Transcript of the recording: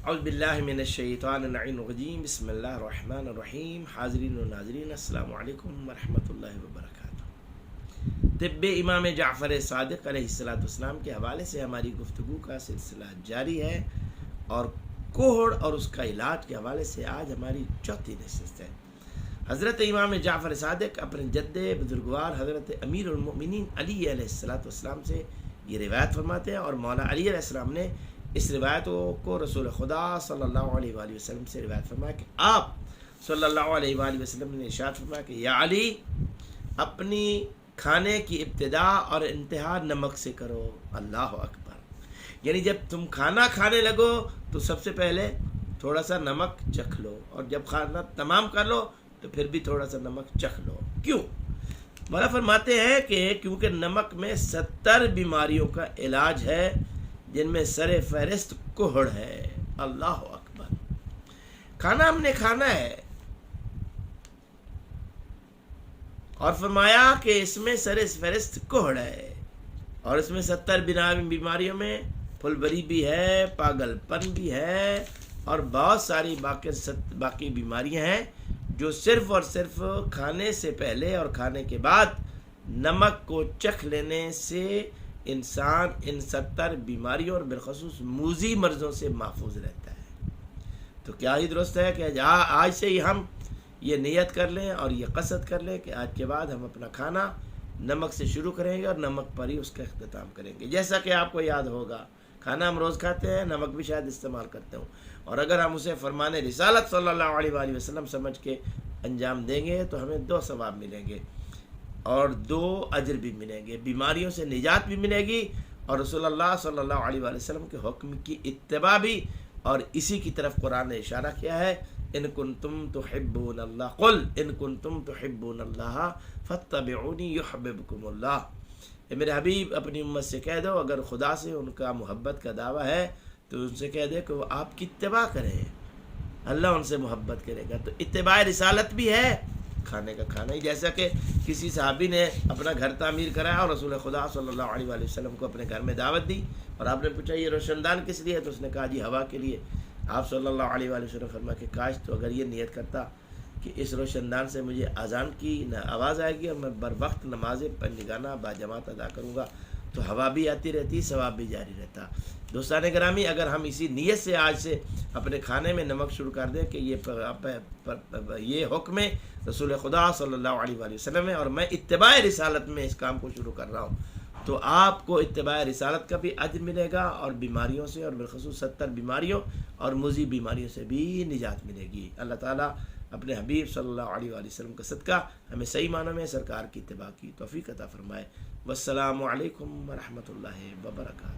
اعوذ باللہ من الشیطان اللعین الرجیم بسم اللہ الرحمن الرحیم. حاضرین و ناظرین السلام علیکم ورحمۃ اللہ وبرکاتہ. طب امام جعفر صادق علیہ السلام کے حوالے سے ہماری گفتگو کا سلسلہ جاری ہے، اور کوہڑ اور اس کا علاج کے حوالے سے آج ہماری چوتھی نشست ہے. حضرت امام جعفر صادق اپنے جد بزرگوار حضرت امیر المؤمنین علی علیہ السلام سے یہ روایت فرماتے ہیں، اور مولا علی علیہ السلام نے اس روایت کو رسول خدا صلی اللہ علیہ وآلہ وسلم سے روایت فرمایا کہ آپ صلی اللہ علیہ وآلہ وسلم نے ارشاد فرمایا کہ یا علی، اپنی کھانے کی ابتدا اور انتہا نمک سے کرو. اللہ اکبر. یعنی جب تم کھانا کھانے لگو تو سب سے پہلے تھوڑا سا نمک چکھ لو، اور جب کھانا تمام کر لو تو پھر بھی تھوڑا سا نمک چکھ لو. کیوں؟ مولا فرماتے ہیں کہ کیونکہ نمک میں 70 بیماریوں کا علاج ہے، جن میں سر فہرست کوہڑ ہے. اللہ اکبر. کھانا ہم نے کھانا ہے، اور فرمایا کہ اس میں سر فہرست کوہڑ ہے، اور اس میں 70 بیماریوں میں پھلبری بھی ہے، پاگل پن بھی ہے، اور بہت ساری باقی بیماریاں ہیں جو صرف اور صرف کھانے سے پہلے اور کھانے کے بعد نمک کو چکھ لینے سے انسان ان 70 بیماریوں اور بالخصوص موذی مرضوں سے محفوظ رہتا ہے. تو کیا ہی درست ہے کہ آج سے ہی ہم یہ نیت کر لیں اور یہ قصد کر لیں کہ آج کے بعد ہم اپنا کھانا نمک سے شروع کریں گے اور نمک پر ہی اس کا اختتام کریں گے. جیسا کہ آپ کو یاد ہوگا، کھانا ہم روز کھاتے ہیں، نمک بھی شاید استعمال کرتے ہوں، اور اگر ہم اسے فرمان رسالت صلی اللہ علیہ وآلہ وسلم سمجھ کے انجام دیں گے تو ہمیں 2 ثواب ملیں گے اور 2 اجر بھی ملیں گے. بیماریوں سے نجات بھی ملے گی، اور رسول اللہ صلی اللہ علیہ وآلہ وسلم کے حکم کی اتباع بھی. اور اسی کی طرف قرآن نے اشارہ کیا ہے، ان کنتم تحبون اللہ، قل ان کنتم تحبون اللہ فاتبعونی یحببکم اللہ. اے میرے حبیب، اپنی امت سے کہہ دو اگر خدا سے ان کا محبت کا دعویٰ ہے تو ان سے کہہ دے کہ وہ آپ کی اتباع کریں، اللہ ان سے محبت کرے گا. تو اتباع رسالت بھی ہے کھانے کا کھانا ہی. جیسا کہ کسی صحابی نے اپنا گھر تعمیر کرایا اور رسول خدا صلی اللہ علیہ وآلہ وسلم کو اپنے گھر میں دعوت دی، اور آپ نے پوچھا یہ روشن دان کس لیے ہے؟ تو اس نے کہا جی ہوا کے لیے. آپ صلی اللہ علیہ وآلہ وسلم فرمایا کہ کاش تو اگر یہ نیت کرتا کہ اس روشن دان سے مجھے اذان کی آواز آئے گی اور میں بر وقت نماز پنجگانہ باجماعت ادا کروں گا تو ہوا بھی آتی رہتی، ثواب بھی جاری رہتا. دوستان گرامی، اگر ہم اسی نیت سے آج سے اپنے کھانے میں نمک شروع کر دیں کہ یہ حکم رسول خدا صلی اللہ علیہ وآلہ وسلم ہے اور میں اتباع رسالت میں اس کام کو شروع کر رہا ہوں، تو آپ کو اتباع رسالت کا بھی اجر ملے گا، اور بیماریوں سے اور بالخصوص 70 بیماریوں اور موذی بیماریوں سے بھی نجات ملے گی. اللہ تعالیٰ اپنے حبیب صلی اللہ علیہ وآلہ وسلم کا صدقہ ہمیں صحیح معنوں میں سرکار کی اتباع کی توفیق عطا فرمائے. والسلام علیکم ورحمۃ اللہ وبرکاتہ.